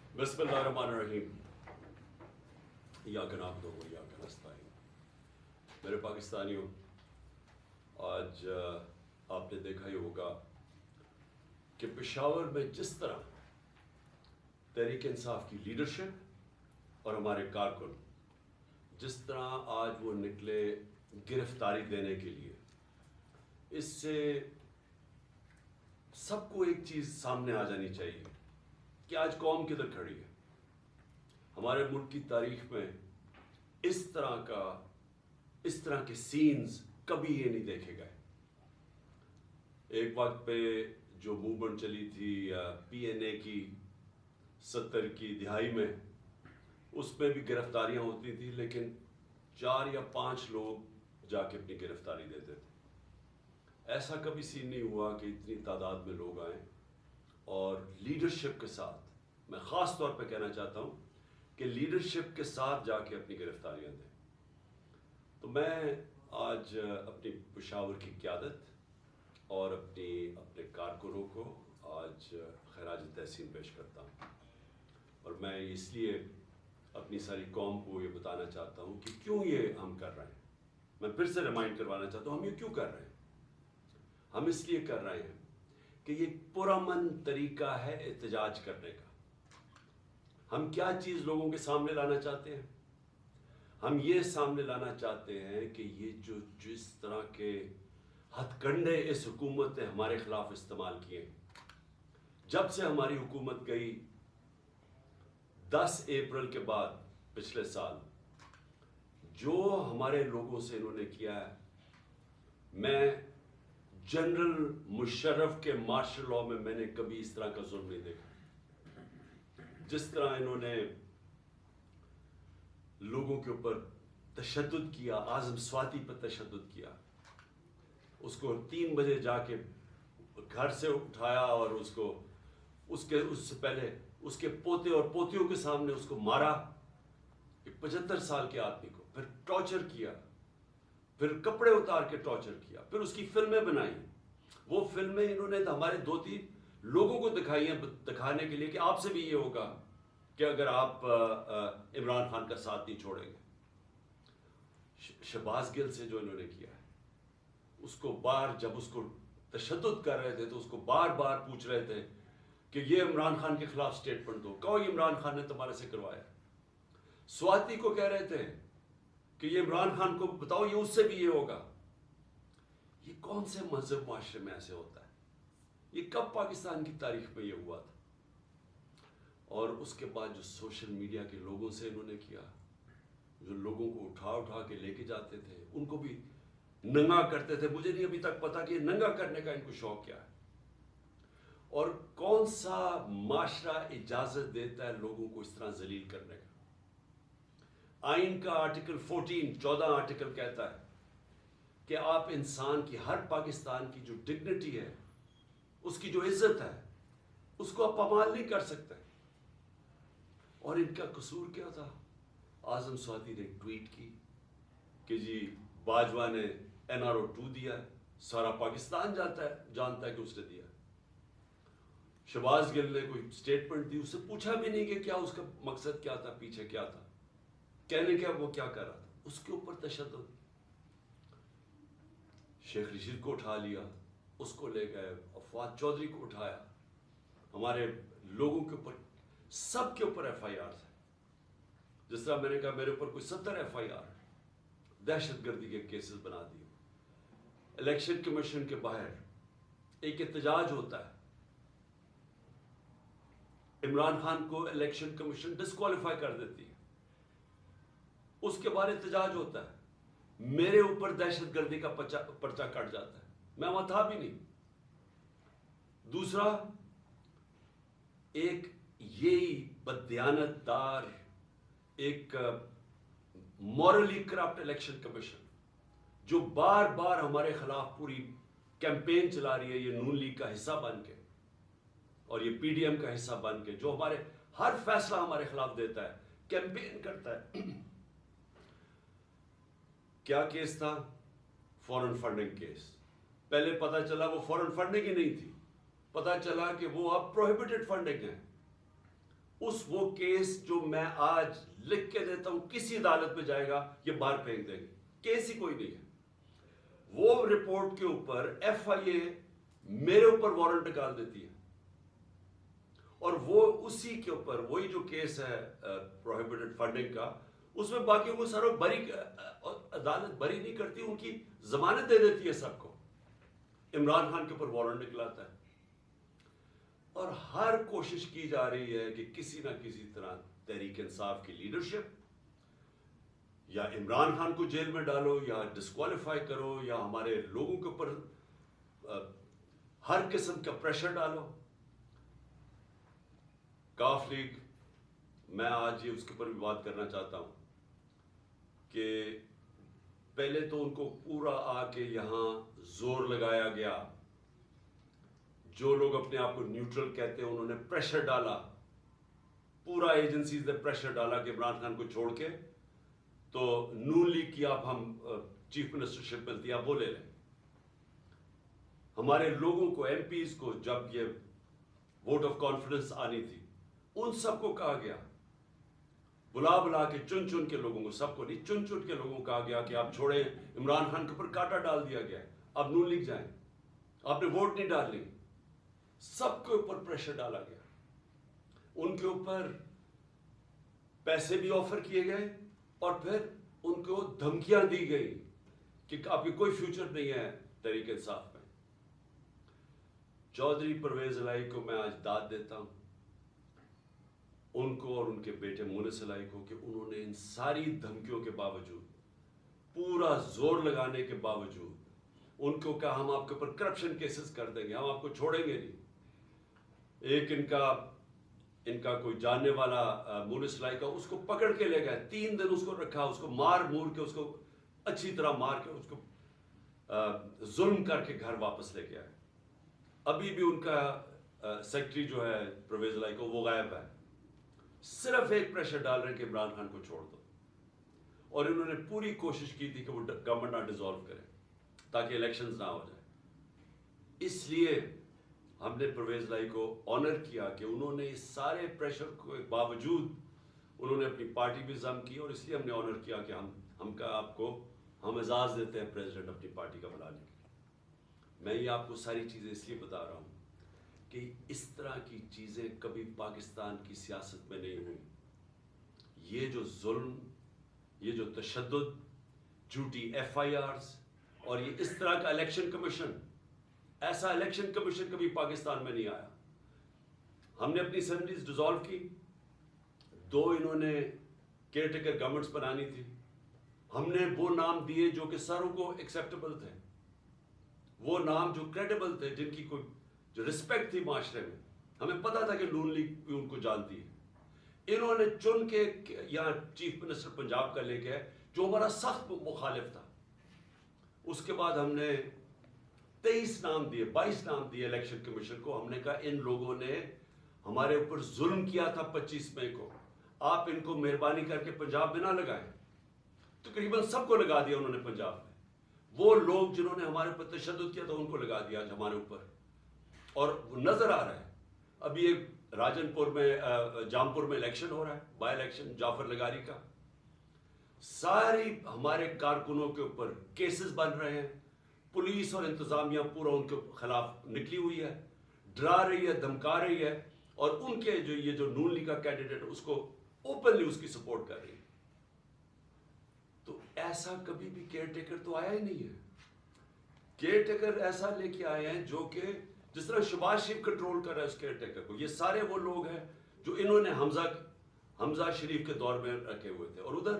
بسم اللہ الرحمن الرحیم ایاک نعبد و ایاک نستعین۔ میرے پاکستانیوں، آج آپ نے دیکھا ہی ہوگا کہ پشاور میں جس طرح تحریک انصاف کی لیڈرشپ اور ہمارے کارکن جس طرح آج وہ نکلے گرفتاری دینے کے لیے، اس سے سب کو ایک چیز سامنے آ جانی چاہیے کہ آج قوم کدھر کھڑی ہے۔ ہمارے ملک کی تاریخ میں اس طرح کے سینز کبھی یہ نہیں دیکھے گئے۔ ایک وقت پہ جو موومنٹ چلی تھی پی این اے کی 70 کی دہائی میں، اس میں بھی گرفتاریاں ہوتی تھیں، لیکن 4 یا 5 لوگ جا کے اپنی گرفتاری دیتے تھے۔ ایسا کبھی سین نہیں ہوا کہ اتنی تعداد میں لوگ آئیں اور لیڈرشپ کے ساتھ، میں خاص طور پہ کہنا چاہتا ہوں کہ لیڈرشپ کے ساتھ جا کے اپنی گرفتاریاں دیں۔ تو میں آج اپنی پشاور کی قیادت اور اپنے کارکنوں کو آج خراج تحسین پیش کرتا ہوں، اور میں اس لیے اپنی ساری قوم کو یہ بتانا چاہتا ہوں کہ کیوں یہ ہم کر رہے ہیں۔ میں پھر سے ریمائنڈ کروانا چاہتا ہوں ہم یہ کیوں کر رہے ہیں۔ ہم اس لیے کر رہے ہیں کہ یہ پرامن طریقہ ہے احتجاج کرنے کا۔ ہم کیا چیز لوگوں کے سامنے لانا چاہتے ہیں؟ ہم یہ سامنے لانا چاہتے ہیں کہ یہ جس طرح کے ہتھ کنڈے اس حکومت نے ہمارے خلاف استعمال کیے، جب سے ہماری حکومت گئی 10 اپریل کے بعد پچھلے سال، جو ہمارے لوگوں سے انہوں نے کیا ہے، میں جنرل مشرف کے مارشل لاء میں نے کبھی اس طرح کا ظلم نہیں دیکھا۔ جس طرح انہوں نے لوگوں کے اوپر تشدد کیا، اعظم سواتی پر تشدد کیا، اس کو 3 بجے جا کے گھر سے اٹھایا اور اس سے پہلے اس کے پوتے اور پوتیوں کے سامنے اس کو مارا، ایک 75 سال کے آدمی کو، پھر ٹارچر کیا، پھر کپڑے اتار کے ٹارچر کیا، پھر اس کی فلمیں بنائی۔ وہ فلمیں انہوں نے ہمارے 2-3 لوگوں کو دکھائی ہیں، دکھانے کے لیے کہ آپ سے بھی یہ ہوگا کہ اگر آپ عمران خان کا ساتھ نہیں چھوڑیں گے۔ شہباز گل سے جو انہوں نے کیا ہے، اس کو جب اس کو تشدد کر رہے تھے تو اس کو بار بار پوچھ رہے تھے کہ یہ عمران خان کے خلاف سٹیٹمنٹ دو، کہو یہ عمران خان نے تمہارے سے کروایا۔ سواتی کو کہہ رہے تھے کہ یہ عمران خان کو بتاؤ یہ اس سے بھی یہ ہوگا۔ یہ کون سے مہذب معاشرے میں ایسے ہوتا ہے؟ یہ کب پاکستان کی تاریخ میں یہ ہوا تھا؟ اور اس کے بعد جو سوشل میڈیا کے لوگوں سے انہوں نے کیا، جو لوگوں کو اٹھا کے لے کے جاتے تھے، ان کو بھی ننگا کرتے تھے۔ مجھے نہیں ابھی تک پتا کہ یہ ننگا کرنے کا ان کو شوق کیا ہے، اور کون سا معاشرہ اجازت دیتا ہے لوگوں کو اس طرح ذلیل کرنے کا۔ آئین کا آرٹیکل 14 آرٹیکل کہتا ہے کہ آپ انسان کی، ہر پاکستان کی جو ڈگنیٹی ہے، اس کی جو عزت ہے، اس کو آپ پامال نہیں کر سکتے۔ اور ان کا قصور کیا تھا؟ اعظم سواتی نے ایک ٹویٹ کی کہ جی باجوہ نے NRO 2 دیا ہے، سارا پاکستان جانتا ہے کہ اس نے دیا۔ شہباز گل نے کوئی سٹیٹمنٹ دی، اس سے پوچھا بھی نہیں کہ کیا اس کا مقصد کیا تھا، پیچھے کیا تھا، کہنے کیا وہ کیا کر رہا تھا۔ اس کے اوپر تشدد۔ شیخ رشید کو اٹھا لیا، اس کو لے گئے، فواد چودھری کو اٹھایا، ہمارے لوگوں کے اوپر، سب کے اوپر FIR ہے۔ جس طرح میں نے کہا میرے اوپر کوئی 70 FIR دہشت گردی کے کیسز بنا دیے۔ الیکشن کمیشن کے باہر ایک احتجاج ہوتا ہے، عمران خان کو الیکشن کمیشن ڈسکوالیفائی کر دیتی ہے، اس کے بعد احتجاج ہوتا ہے، میرے اوپر دہشت گردی کا پرچہ کٹ جاتا ہے، میں وہاں تھا بھی نہیں۔ دوسرا، ایک یہی بددیانت دار، ایک مورلی کرپٹ الیکشن کمیشن جو بار بار ہمارے خلاف پوری کیمپین چلا رہی ہے، یہ نون لیگ کا حصہ بن کے اور یہ PDM کا حصہ بن کے، جو ہمارے ہر فیصلہ ہمارے خلاف دیتا ہے، کیمپین کرتا ہے۔ کیا کیس تھا؟ فورن فنڈنگ کیس۔ پہلے پتا چلا وہ فورن فنڈنگ ہی نہیں تھی، پتا چلا کہ وہ اب پروہیبٹڈ فنڈنگ ہے۔ وہ کیس جو میں آج لکھ کے دیتا ہوں کسی عدالت میں جائے گا یہ باہر پھینک دیں گے، کیس ہی کوئی نہیں ہے. وہ رپورٹ کے اوپر ایف آئی اے میرے اوپر وارنٹ نکال دیتی ہے، اور وہ اسی کے اوپر وہی جو کیس ہے پروہیبٹڈ فنڈنگ کا، اس میں باقیوں کو ساروں عدالت بری نہیں کرتی، ان کی ضمانت دے دیتی ہے سب کو. عمران خان کے اوپر وارنٹ نکلاتا ہے، اور ہر کوشش کی جا رہی ہے کہ کسی نہ کسی طرح تحریک انصاف کی لیڈرشپ یا عمران خان کو جیل میں ڈالو یا ڈسکوالیفائی کرو یا ہمارے لوگوں کے اوپر ہر قسم کا پریشر ڈالو. کاف لیگ، میں آج یہ اس کے اوپر بھی بات کرنا چاہتا ہوں کہ پہلے تو ان کو پورا آ کے یہاں زور لگایا گیا، جو لوگ اپنے آپ کو نیوٹرل کہتے ہیں انہوں نے پریشر ڈالا، پورا ایجنسیز نے پریشر ڈالا کہ عمران خان کو چھوڑ کے تو نون لیگ کی آپ ہم چیف منسٹرشپ ملتی ہے آپ وہ لے لیں. ہمارے لوگوں کو ایم پیز کو جب یہ ووٹ آف کانفیڈنس آنی تھی ان سب کو کہا گیا، بلا کے چن چن کے لوگوں کو، سب کو نہیں، چن چن کے لوگوں کو کہا گیا کہ آپ چھوڑیں. عمران خان کے اوپر کانٹا ڈال دیا گیا، آپ نون لیگ جائیں، آپ نے ووٹ نہیں ڈالنی. سب کے اوپر پریشر ڈالا گیا، ان کے اوپر پیسے بھی آفر کیے گئے اور پھر ان کو دھمکیاں دی گئی کہ آپ کی کوئی فیوچر نہیں ہے تحریک انصاف میں. چودھری پرویز الہی کو میں آج داد دیتا ہوں، ان کو اور ان کے بیٹے مونس الہی کو، کہ انہوں نے ان ساری دھمکیوں کے باوجود، پورا زور لگانے کے باوجود، ان کو کہا ہم آپ کے اوپر کرپشن کیسز کر دیں گے، ہم آپ کو چھوڑیں گے نہیں. ایک ان کا کوئی جاننے والا مونس الہی کا، اس کو پکڑ کے لے گئے، 3 دن اس کو رکھا، اس کو مار مور کے، اس کو اچھی طرح مار کے، اس کو ظلم کر کے گھر واپس لے کے آئے. ابھی بھی ان کا سیکٹری جو ہے پرویز الہی کو وہ غائب ہے، صرف ایک پریشر ڈال رہے ہیں کہ عمران خان کو چھوڑ دو. اور انہوں نے پوری کوشش کی تھی کہ وہ گورنمنٹ نہ ڈیزالو کرے تاکہ الیکشنز نہ ہو جائے. اس لیے ہم نے پرویز الہی کو آنر کیا کہ انہوں نے اس سارے پریشر کے باوجود انہوں نے اپنی پارٹی بھی ضم کی، اور اس لیے ہم نے آنر کیا کہ ہم اعزاز دیتے ہیں پریزیڈنٹ اپنی پارٹی کا بلانے کے لیے. میں یہ آپ کو ساری چیزیں اس لیے بتا رہا ہوں کہ اس طرح کی چیزیں کبھی پاکستان کی سیاست میں نہیں ہوئی. یہ جو ظلم، یہ جو تشدد، جھوٹی ایف آئی آرز، اور یہ اس طرح کا الیکشن کمیشن، ایسا الیکشن کمیشن کبھی پاکستان میں نہیں آیا. ہم نے اپنی اسمبلیز ڈیزالو کی، 2 انہوں نے کیئر ٹیکر گورنمنٹس بنانی تھی، ہم نے وہ نام دیے جو کہ ساروں کو ایکسیپٹیبل تھے، وہ نام جو کریڈیبل تھے، جن کی کوئی جو رسپیکٹ تھی معاشرے میں. ہمیں پتا تھا کہ نون لیگ بھی ان کو جانتی ہے. انہوں نے چن کے یہاں چیف منسٹر پنجاب کا لے کے جو ہمارا سخت مخالف تھا. اس کے بعد ہم نے 22 نام دیے الیکشن کمیشن کو. ہم نے کہا ان لوگوں نے ہمارے اوپر ظلم کیا تھا 25 مئی کو، آپ ان کو مہربانی کر کے پنجاب میں نہ لگائیں. تقریباً سب کو لگا دیا انہوں نے پنجاب میں. وہ لوگ جنہوں نے ہمارے اوپر تشدد کیا تھا ان کو لگا دیا آج ہمارے اوپر. اور نظر آ رہا ہے، ابھی ایک راجن پور میں جامپور میں الیکشن ہو رہا ہے، بائی الیکشن جعفر لگاری کا. ساری ہمارے کارکنوں کے اوپر کیسز بن رہے ہیں. پولیس اور انتظامیہ پورا ان کے خلاف نکلی ہوئی ہے، ڈرا رہی ہے، دھمکا رہی ہے، اور ان کے یہ جو نون لیگ کا کینڈیڈیٹ اس کو اوپنلی اس کی سپورٹ کر رہی ہے. تو ایسا کبھی بھی کیئر ٹیکر تو آیا ہی نہیں ہے. کیئر ٹیکر ایسا لے کے آئے ہیں جو کہ جس طرح شہباز شریف کنٹرول کر رہا ہے اس کیئر ٹیکر کو. یہ سارے وہ لوگ ہیں جو انہوں نے حمزہ شریف کے دور میں رکھے ہوئے تھے. اور ادھر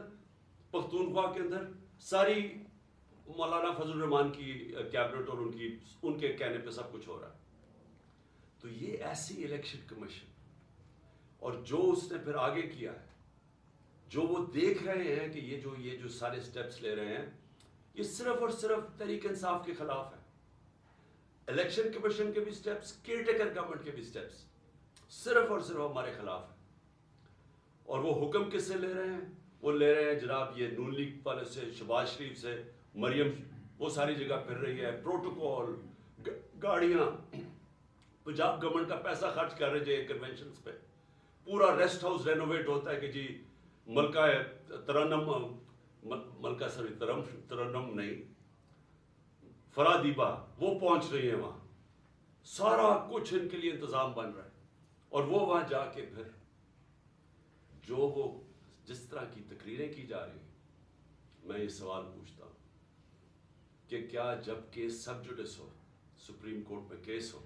پختونخوا کے اندر ساری مولانا فضل الرحمان کی کیبنٹ اور ان کے کہنے پہ سب کچھ ہو رہا ہے. تو یہ ایسی الیکشن کمیشن، اور جو اس نے پھر آگے کیا ہے، جو وہ دیکھ رہے ہیں کہ یہ جو سارے سٹیپس لے رہے ہیں یہ صرف اور صرف تحریک انصاف کے خلاف ہے. الیکشن کمیشن کے بھی سٹیپس، کیئر ٹیکر گورنمنٹ کے بھی سٹیپس صرف اور صرف ہمارے خلاف ہیں. اور وہ حکم کس سے لے رہے ہیں؟ وہ لے رہے ہیں جناب یہ نون لیگ والے سے، شہباز شریف سے. مریم وہ ساری جگہ پھر رہی ہے، پروٹوکول، گاڑیاں، پنجاب گورنمنٹ کا پیسہ خرچ کر رہے ہیں کنونشنز پہ. پورا ریسٹ ہاؤس رینوویٹ ہوتا ہے کہ جی ملکہ ترنم نہیں، فرادیبا وہ پہنچ رہی ہیں وہاں، سارا کچھ ان کے لیے انتظام بن رہا ہے، اور وہ وہاں جا کے پھر جو وہ جس طرح کی تقریریں کی جا رہی ہیں، میں یہ سوال پوچھتا ہوں کہ کیا جب کیس سب جوڈس ہو، سپریم کورٹ میں کیس ہو،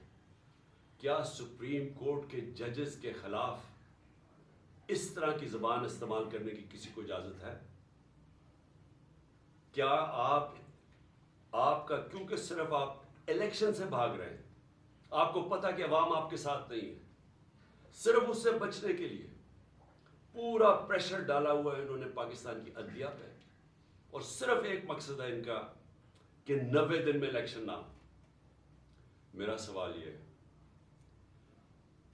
کیا سپریم کورٹ کے ججز کے خلاف اس طرح کی زبان استعمال کرنے کی کسی کو اجازت ہے؟ کیا آپ کا، کیونکہ صرف آپ الیکشن سے بھاگ رہے ہیں، آپ کو پتا کہ عوام آپ کے ساتھ نہیں ہے، صرف اس سے بچنے کے لیے پورا پریشر ڈالا ہوا ہے انہوں نے پاکستان کی عدلیہ پہ، اور صرف ایک مقصد ہے ان کا کہ 90 دن میں الیکشن نہ ہو۔ میرا سوال یہ ہے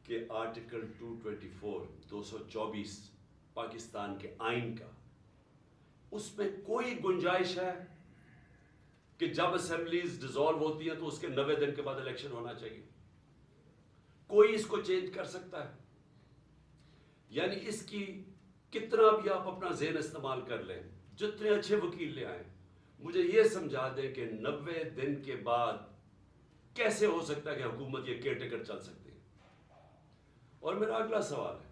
کہ آرٹیکل 224 پاکستان کے آئین کا، اس میں کوئی گنجائش ہے کہ جب اسمبلیز ڈیزالو ہوتی ہیں تو اس کے 90 دن کے بعد الیکشن ہونا چاہیے؟ کوئی اس کو چینج کر سکتا ہے؟ یعنی اس کی کتنا بھی آپ اپنا ذہن استعمال کر لیں، جتنے اچھے وکیل لے آئیں، مجھے یہ سمجھا دیں کہ 90 دن کے بعد کیسے ہو سکتا ہے کہ حکومت یہ کیئر ٹیکر چل سکتی ہے؟ اور میرا اگلا سوال ہے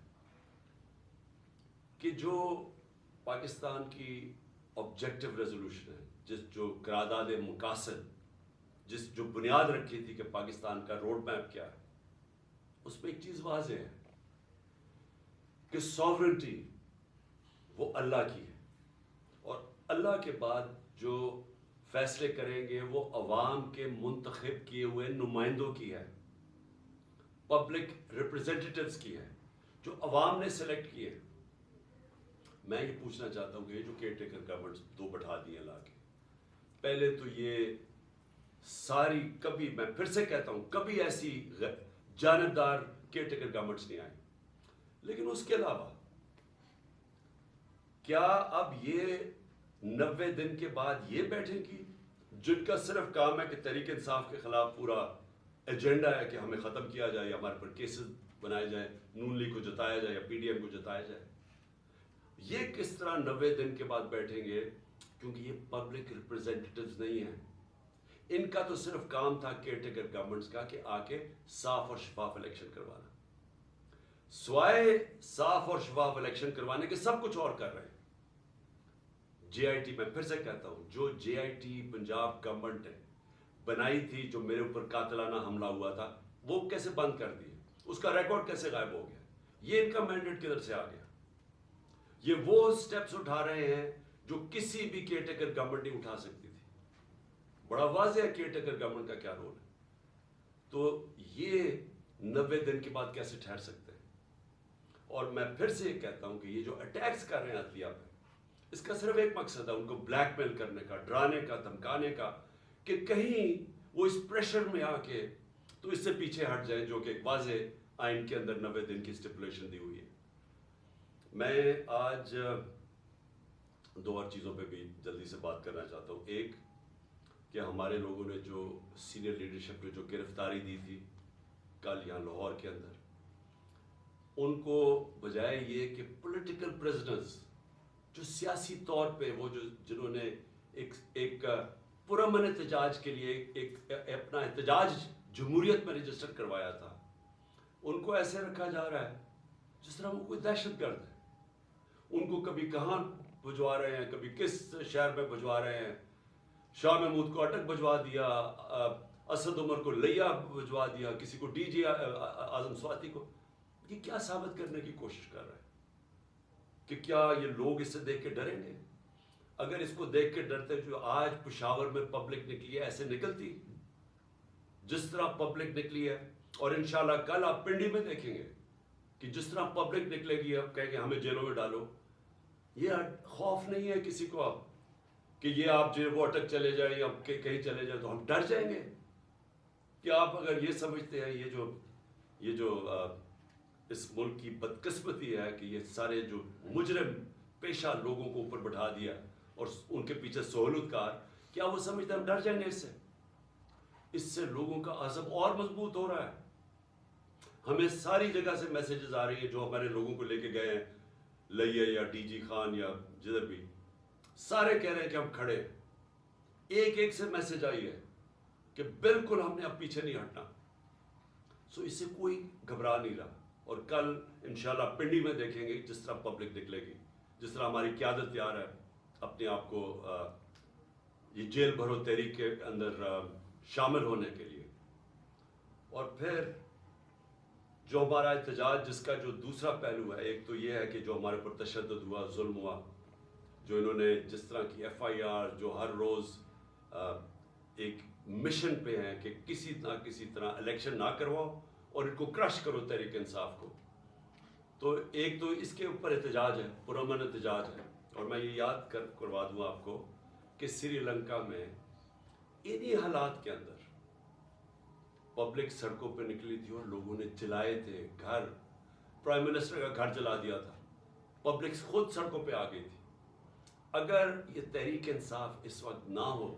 کہ جو پاکستان کی آبجیکٹو ریزولوشن ہے، جو قرارداد مقاصد، جو بنیاد رکھی تھی کہ پاکستان کا روڈ میپ کیا ہے، اس میں ایک چیز واضح ہے کہ سوورنٹی وہ اللہ کی ہے، اور اللہ کے بعد جو فیصلے کریں گے وہ عوام کے منتخب کیے ہوئے نمائندوں کی ہے، پبلک ریپرزینٹیٹیوز کی ہے، جو عوام نے سلیکٹ کیے۔ میں یہ پوچھنا چاہتا ہوں کہ یہ جو کیئر ٹیکر گورنمنٹس دو بٹھا دیے لا کے، پہلے تو یہ ساری، کبھی میں پھر سے کہتا ہوں، کبھی ایسی جانبدار کیئر ٹیکر گورنمنٹس نہیں آئی، لیکن اس کے علاوہ کیا اب یہ 90 دن کے بعد یہ بیٹھیں گی جن کا صرف کام ہے کہ تحریک انصاف کے خلاف پورا ایجنڈا ہے کہ ہمیں ختم کیا جائے، یا ہمارے پر کیسز بنائے جائیں، نون لیگ کو جتایا جائے یا پی ڈی ایم کو جتایا جائے؟ یہ کس طرح 90 دن کے بعد بیٹھیں گے؟ کیونکہ یہ پبلک ریپرزینٹیٹیوز نہیں ہیں، ان کا تو صرف کام تھا کیئر ٹیکر گورنمنٹس کا کہ آ کے صاف اور شفاف الیکشن کروانا، سوائے صاف اور شفاف الیکشن کروانے کے سب کچھ اور کر رہے ہیں۔ جے آئی ٹی، میں پھر سے کہتا ہوں، جو جے آئی ٹی پنجاب گورنمنٹ نے بنائی تھی، جو میرے اوپر قاتلانہ حملہ ہوا تھا، وہ کیسے بند کر دی، اس کا ریکارڈ کیسے غائب ہو گیا؟ یہ ان کا مینڈیٹ کدھر سے آ گیا؟ یہ وہ سٹیپس اٹھا رہے ہیں جو کسی بھی کیئر ٹیکر گورنمنٹ نہیں اٹھا سکتی تھی۔ بڑا واضح ہے کیئر ٹیکر گورنمنٹ کا کیا رول ہے، تو یہ 90 دن کے بعد کیسے ٹھہر سکتے ہیں؟ اور میں پھر سے یہ کہتا ہوں کہ یہ جو اٹیکس کر رہے ہیں عدلیہ پہ، اس کا صرف ایک مقصد ہے، ان کو بلیک میل کرنے کا، ڈرانے کا، دھمکانے کا، کہ کہیں وہ اس پریشر میں آ کے تو اس سے پیچھے ہٹ جائیں، جو کہ ایک واضح آئین کے اندر 90 دن کی اسٹیپولیشن دی ہوئی ہے۔ میں آج دو اور چیزوں پہ بھی جلدی سے بات کرنا چاہتا ہوں۔ ایک کہ ہمارے لوگوں نے جو سینئر لیڈرشپ نے جو گرفتاری دی تھی کل یہاں لاہور کے اندر، ان کو بجائے یہ کہ پولیٹیکل پریزنرز جو سیاسی طور پہ وہ جنہوں نے ایک پرامن احتجاج کے لیے ایک اپنا احتجاج جمہوریت میں رجسٹر کروایا تھا، ان کو ایسے رکھا جا رہا ہے جس طرح وہ کوئی دہشت گرد ہے۔ ان کو کبھی کہاں بھجوا رہے ہیں، کبھی کس شہر میں بھجوا رہے ہیں، شاہ محمود کو اٹک بھجوا دیا، اسد عمر کو لیا بھجوا دیا، کسی کو ڈی جی اعظم سواتی کو۔ یہ کیا ثابت کرنے کی کوشش کر رہا ہے کہ کیا یہ لوگ اس سے دیکھ کے ڈریں گے؟ اگر اس کو دیکھ کے ڈرتے جو آج پشاور میں پبلک نکلی ہے، ایسے نکلتی جس طرح پبلک نکلی ہے، اور انشاءاللہ کل آپ پنڈی میں دیکھیں گے کہ جس طرح پبلک نکلے گی، اب کہیں گے ہمیں جیلوں میں ڈالو۔ یہ خوف نہیں ہے کسی کو اب کہ یہ آپ جو وہ اٹک چلے جائیں یا کہیں چلے جائیں تو ہم ڈر جائیں گے؟ کہ آپ اگر یہ سمجھتے ہیں یہ جو اس ملک کی بدقسمتی ہے کہ یہ سارے جو مجرم پیشہ لوگوں کو اوپر بٹھا دیا اور ان کے پیچھے سہولت کار، کیا وہ سمجھتے ہیں ہم ڈر جائیں گے اس سے لوگوں کا عزم اور مضبوط ہو رہا ہے۔ ہمیں ساری جگہ سے میسیجز آ رہی ہیں جو ہمارے لوگوں کو لے کے گئے ہیں لئیے یا ڈی جی خان یا جدھر بھی، سارے کہہ رہے ہیں کہ ہم کھڑے ہیں. ایک ایک سے میسیج آئی ہے کہ بالکل ہم نے اب پیچھے نہیں ہٹنا. سو اس سے کوئی گھبرا نہیں رہا. اور کل انشاءاللہ پنڈی میں دیکھیں گے جس طرح پبلک نکلے گی، جس طرح ہماری قیادت تیار ہے اپنے آپ کو یہ جیل بھرو تحریک کے اندر شامل ہونے کے لیے. اور پھر جو ہمارا احتجاج جس کا جو دوسرا پہلو ہے، ایک تو یہ ہے کہ جو ہمارے پر تشدد ہوا، ظلم ہوا، جو انہوں نے جس طرح کی ایف آئی آر، جو ہر روز ایک مشن پہ ہیں کہ کسی نہ کسی طرح الیکشن نہ کرواؤ اور ان کو کرش کرو تحریک انصاف کو. تو ایک تو اس کے اوپر احتجاج ہے، پرامن احتجاج ہے. اور میں یہ یاد کروا دوں آپ کو کہ سری لنکا میں انہی حالات کے اندر پبلک سڑکوں پہ نکلی تھی اور لوگوں نے جلائے تھے گھر، پرائم منسٹر کا گھر جلا دیا تھا، پبلک خود سڑکوں پہ آ گئی تھی. اگر یہ تحریک انصاف اس وقت نہ ہو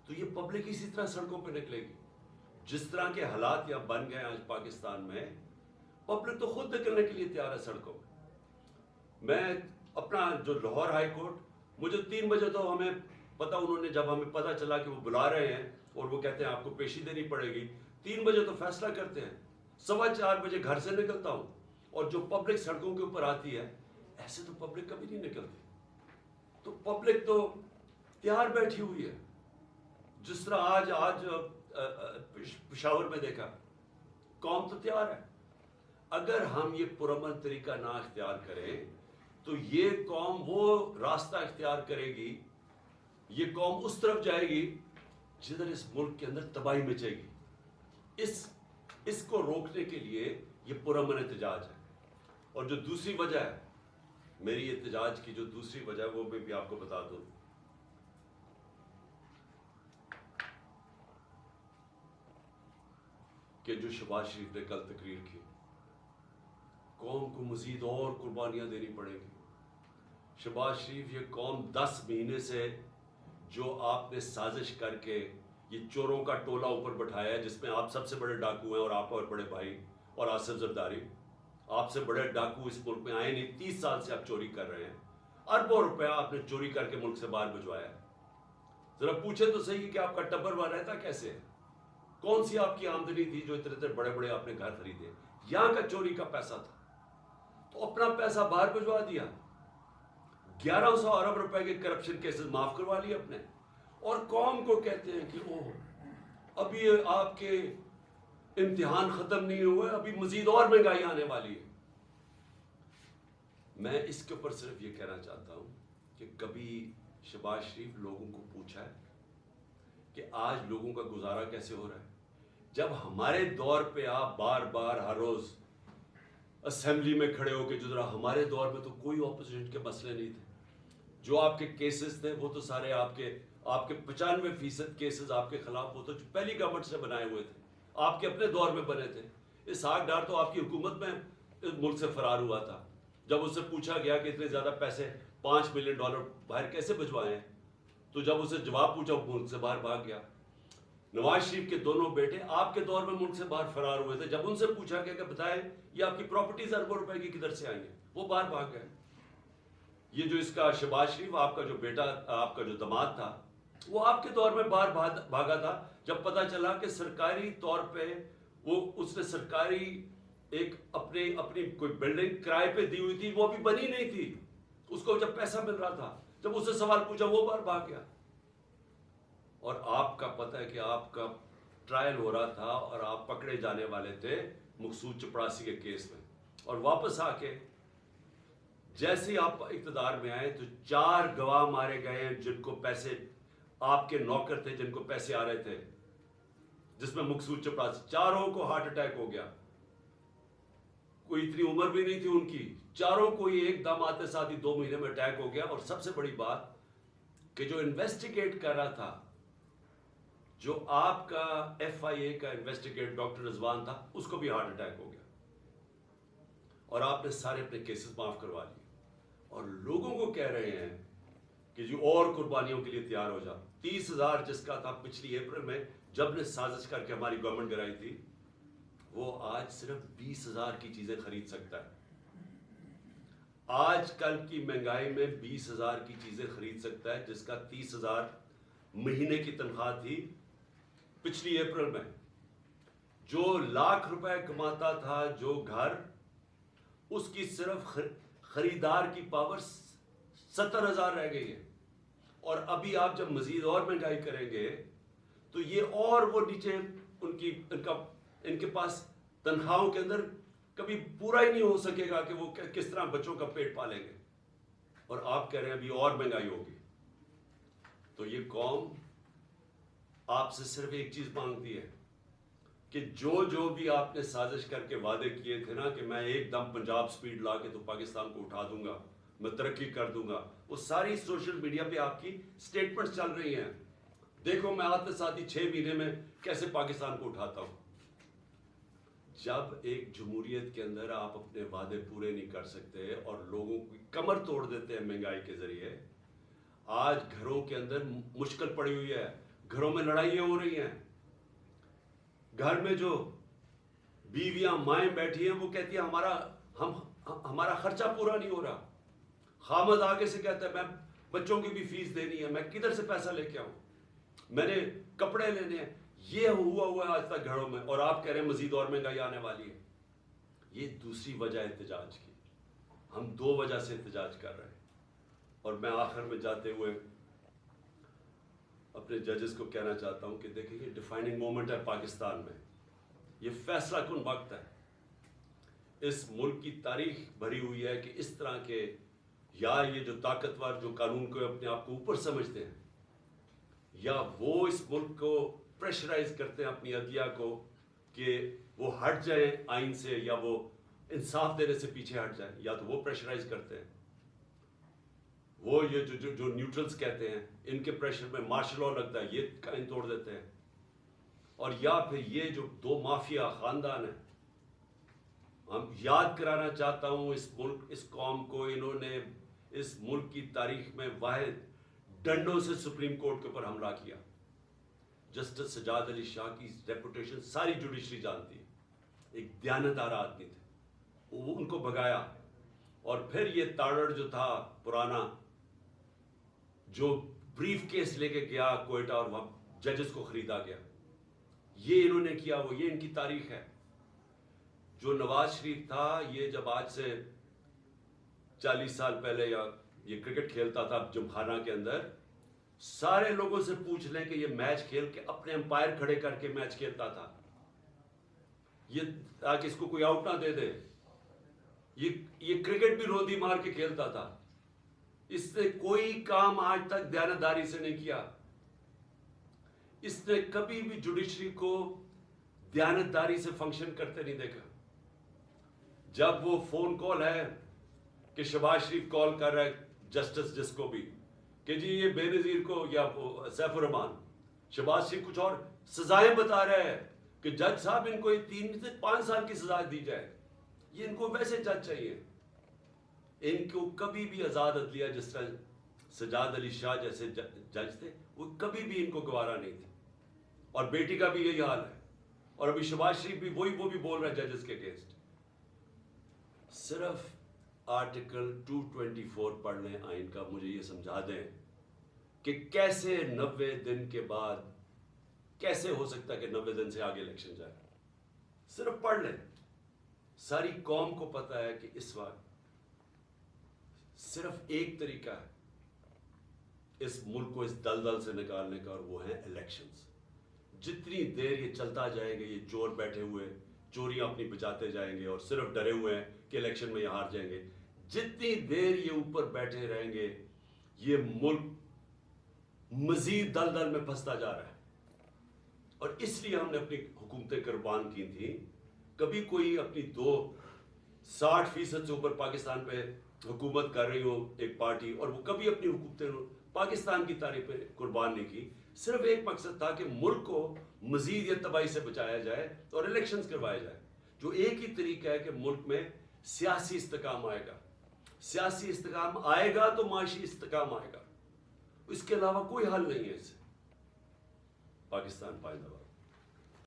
تو یہ پبلک اسی طرح سڑکوں پہ نکلے گی. جس طرح کے حالات یہاں بن گئے آج پاکستان میں، پبلک تو خود نکلنے کے لیے تیار ہے سڑکوں پہ. میں اپنا جو لاہور ہائی کورٹ، مجھے 3 بجے تو ہمیں پتہ، انہوں نے جب ہمیں پتہ چلا کہ وہ بلا رہے ہیں اور وہ کہتے ہیں آپ کو پیشی دینی پڑے گی، 3 بجے تو فیصلہ کرتے ہیں. 4:15 بجے گھر سے نکلتا ہوں اور جو پبلک سڑکوں کے اوپر آتی ہے، ایسے تو پبلک کبھی نہیں نکلتی. تو پبلک تو تیار بیٹھی ہوئی ہے. جس طرح آج پشاور میں دیکھا، قوم تو تیار ہے. اگر ہم یہ پرامن طریقہ نہ اختیار کریں تو یہ قوم وہ راستہ اختیار کرے گی، یہ قوم اس طرف جائے گی جدھر اس ملک کے اندر تباہی مچے گی. اس کو روکنے کے لیے یہ پرامن احتجاج ہے. اور جو دوسری وجہ ہے میری احتجاج کی، جو دوسری وجہ ہے وہ بھی آپ کو بتا دوں کہ جو شہباز شریف نے کل تقریر کی، قوم کو مزید اور قربانیاں دینی پڑیں گی. شہباز شریف، یہ قوم 10 مہینے سے جو آپ نے سازش کر کے یہ چوروں کا ٹولہ اوپر بٹھایا ہے، جس میں آپ سب سے بڑے ڈاکو ہیں اور آپ اور بڑے بھائی اور آصف زرداری، آپ سے بڑے ڈاکو اس ملک میں آئے نہیں. 30 سال سے آپ چوری کر رہے ہیں، اربوں روپیہ آپ نے چوری کر کے ملک سے باہر بھجوایا ہے. ذرا پوچھیں تو صحیح کہ آپ کا ٹبر وہاں رہتا کیسے ہے؟ کون سی آپ کی آمدنی تھی جو اتنے بڑے بڑے آپ نے گھر خریدے؟ یہاں کا چوری کا پیسہ تھا تو اپنا پیسہ باہر بھجوا دیا. 1100 ارب روپے کے کرپشن کیسز معاف کروا لیے اپنے. اور قوم کو کہتے ہیں کہ ابھی آپ کے امتحان ختم نہیں ہوئے، ابھی مزید اور مہنگائی آنے والی ہے. میں اس کے اوپر صرف یہ کہنا چاہتا ہوں کہ کبھی شہباز شریف لوگوں کو پوچھا ہے کہ آج لوگوں کا گزارا کیسے ہو رہا ہے؟ جب ہمارے دور پہ آپ بار بار ہر روز اسمبلی میں کھڑے ہو کے، جو ذرا ہمارے دور میں تو کوئی اپوزیشن کے مسئلے نہیں تھے. جو آپ کے کیسز تھے وہ تو سارے آپ کے 95% کیسز آپ کے خلاف وہ تو پہلی گورنمنٹ سے بنائے ہوئے تھے، آپ کے اپنے دور میں بنے تھے. اسحاق ڈار تو آپ کی حکومت میں ملک سے فرار ہوا تھا. جب اس سے پوچھا گیا کہ اتنے زیادہ پیسے $5 ملین باہر کیسے بھجوائے ہیں، تو جب اسے جواب پوچھا وہ ملک سے باہر بھاگ گیا. نواز شریف کے دونوں بیٹے آپ کے دور میں ملک سے باہر فرار ہوئے تھے. جب ان سے پوچھا گیا کہ بتائیں یہ آپ کی پراپرٹیز اربوں روپے کی کدھر سے آئی ہیں، وہ باہر بھاگ گئے. یہ جو اس کا شہباز شریف، آپ کا جو بیٹا، آپ کا جو داماد تھا، وہ آپ کے دور میں باہر بھاگا تھا جب پتا چلا کہ سرکاری طور پہ اس نے سرکاری ایک اپنی کوئی بلڈنگ کرائے پہ دی ہوئی تھی، وہ ابھی بنی نہیں تھی. اس کو جب پیسہ مل رہا تھا، جب اس سے سوال پوچھا وہ باہر بھاگ گیا. اور آپ کا پتہ ہے کہ آپ کا ٹرائل ہو رہا تھا اور آپ پکڑے جانے والے تھے مقصود چپڑاسی کے کیس میں. اور واپس آ کے جیسے ہی آپ اقتدار میں آئے تو 4 گواہ مارے گئے ہیں جن کو پیسے، آپ کے نوکر تھے جن کو پیسے آ رہے تھے، جس میں مقصود چپڑاسی، 4 کو ہارٹ اٹیک ہو گیا. کوئی اتنی عمر بھی نہیں تھی ان کی، 4 کو یہ ایک دم آتے ساتھ ہی 2 مہینے میں اٹیک ہو گیا. اور سب سے بڑی بات کہ جو انویسٹیگیٹ کر رہا تھا، جو آپ کا FIA کا انویسٹیگیٹ ڈاکٹر رضوان تھا، اس کو بھی ہارٹ اٹیک ہو گیا. اور آپ نے سارے اپنے کیسز معاف کروا لیے اور لوگوں کو کہہ رہے ہیں کہ جو اور قربانیوں کے لیے تیار ہو جا. 30,000 جس کا تھا پچھلی اپریل میں جب نے سازش کر کے ہماری گورنمنٹ گرائی تھی، وہ آج صرف 20,000 کی چیزیں خرید سکتا ہے. آج کل کی مہنگائی میں 20,000 کی چیزیں خرید سکتا ہے، جس کا 30,000 مہینے کی تنخواہ تھی پچھلی اپریل میں. جو لاکھ روپے کماتا تھا جو گھر، اس کی صرف خریدار کی پاور 70,000 رہ گئی ہے. اور ابھی آپ جب مزید اور مہنگائی کریں گے تو یہ اور وہ نیچے ان کے پاس تنخواہوں کے اندر کبھی پورا ہی نہیں ہو سکے گا کہ وہ کس طرح بچوں کا پیٹ پالیں گے. اور آپ کہہ رہے ہیں ابھی اور مہنگائی ہوگی. تو یہ قوم آپ سے صرف ایک چیز مانگتی ہے کہ جو بھی آپ نے سازش کر کے وعدے کیے تھے نا کہ میں ایک دم پنجاب سپیڈ لا کے تو پاکستان کو اٹھا دوں گا، میں ترقی کر دوں گا، وہ ساری سوشل میڈیا پہ آپ کی سٹیٹمنٹس چل رہی ہیں. دیکھو میں آتے ساتھ ہی 6 مہینے میں کیسے پاکستان کو اٹھاتا ہوں. جب ایک جمہوریت کے اندر آپ اپنے وعدے پورے نہیں کر سکتے اور لوگوں کی کمر توڑ دیتے ہیں مہنگائی کے ذریعے، آج گھروں کے اندر مشکل پڑی ہوئی ہے، گھروں میں لڑائیاں ہو رہی ہیں. گھر میں جو بیویاں مائیں بیٹھی ہیں وہ کہتی ہیں ہمارا خرچہ پورا نہیں ہو رہا. خامد آگے سے کہتا ہے میں بچوں کی بھی فیس دینی ہے، میں کدھر سے پیسہ لے کے آؤں، میں نے کپڑے لینے ہیں. یہ ہوا ہے آج تک گھروں میں، اور آپ کہہ رہے ہیں مزید اور مہنگائی آنے والی ہے. یہ دوسری وجہ احتجاج کی. ہم 2 وجہ سے احتجاج کر رہے ہیں. اور میں آخر میں جاتے ہوئے اپنے ججز کو کہنا چاہتا ہوں کہ دیکھیں یہ ڈیفائننگ مومنٹ ہے پاکستان میں، یہ فیصلہ کن وقت ہے. اس ملک کی تاریخ بھری ہوئی ہے کہ اس طرح کے یا یہ جو طاقتور جو قانون کو اپنے آپ کو اوپر سمجھتے ہیں، یا وہ اس ملک کو پریشرائز کرتے ہیں اپنی عدلیہ کو کہ وہ ہٹ جائیں آئین سے، یا وہ انصاف دینے سے پیچھے ہٹ جائیں، یا تو وہ پریشرائز کرتے ہیں. وہ یہ جو نیوٹرلز کہتے ہیں ان کے پریشر میں مارشل لاء لگتا ہے، یہ قائم توڑ دیتے ہیں. اور یا پھر یہ جو 2 مافیا خاندان ہیں، ہم یاد کرانا چاہتا ہوں اس ملک اس قوم کو، انہوں نے اس ملک کی تاریخ میں واحد ڈنڈوں سے سپریم کورٹ کے اوپر حملہ کیا. جسٹس سجاد علی شاہ کی ریپوٹیشن ساری جوڈیشری جانتی ہے، ایک دیانتدار آدمی تھے، وہ ان کو بھگایا. اور پھر یہ تاڑڑ جو تھا پرانا، جو بریف کیس لے کے گیا کوئٹہ اور وہاں ججز کو خریدا گیا، یہ انہوں نے کیا. وہ یہ ان کی تاریخ ہے. جو نواز شریف تھا، یہ جب آج سے 40 سال پہلے یا یہ کرکٹ کھیلتا تھا جمخانہ کے اندر، سارے لوگوں سے پوچھ لیں کہ یہ میچ کھیل کے اپنے امپائر کھڑے کر کے میچ کھیلتا تھا، یہ تاکہ اس کو کوئی آؤٹ نہ دے دے. یہ کرکٹ بھی روندی مار کے کھیلتا تھا. اس نے کوئی کام آج تک دیانتداری سے نہیں کیا. اس نے کبھی بھی جوڈیشری کو دیانتداری سے فنکشن کرتے نہیں دیکھا. جب وہ فون کال ہے کہ شہباز شریف کال کر رہا ہے جسٹس جس کو بھی کہ جی یہ بے نظیر کو یا سیف الرحمان، شہباز شریف کچھ اور سزائیں بتا رہے ہیں کہ جج صاحب ان کو 3 سے 5 سال کی سزا دی جائے. یہ ان کو ویسے جج چاہیے. ان کو کبھی بھی آزاد عدلیہ، جس طرح سجاد علی شاہ جیسے جج تھے، وہ کبھی بھی ان کو گوارا نہیں تھے. اور بیٹی کا بھی یہی حال ہے. اور ابھی شہباز شریف بھی وہ بھی بول رہا ہے ججز کے اگینسٹ. صرف آرٹیکل 224 پڑھ لیں آئین کا، مجھے یہ سمجھا دیں کہ کیسے 90 دن کے بعد کیسے ہو سکتا ہے کہ 90 دن سے آگے الیکشن جائے. صرف پڑھ لیں. ساری قوم کو پتا ہے کہ اس وقت صرف ایک طریقہ ہے اس ملک کو اس دلدل سے نکالنے کا، اور وہ ہیں الیکشنز. جتنی دیر یہ چلتا جائے گا، یہ چور بیٹھے ہوئے چوریاں اپنی بچاتے جائیں گے اور صرف ڈرے ہوئے ہیں کہ الیکشن میں یہ ہار جائیں گے، جتنی دیر یہ اوپر بیٹھے رہیں گے یہ ملک مزید دلدل میں پھنستا جا رہا ہے. اور اس لیے ہم نے اپنی حکومتیں قربان کی تھیں. کبھی کوئی اپنی 60% سے اوپر پاکستان پہ حکومت کر رہی ہو ایک پارٹی، اور وہ کبھی اپنی حکومتیں پاکستان کی تاریخ پہ قربان نہیں کی. صرف ایک مقصد تھا کہ ملک کو مزید یہ تباہی سے بچایا جائے اور الیکشنز کروائے جائے. جو ایک ہی طریقہ ہے کہ ملک میں سیاسی استحکام آئے گا. سیاسی استحکام آئے گا تو معاشی استحکام آئے گا. اس کے علاوہ کوئی حل نہیں ہے اس سے. پاکستان پائندہ.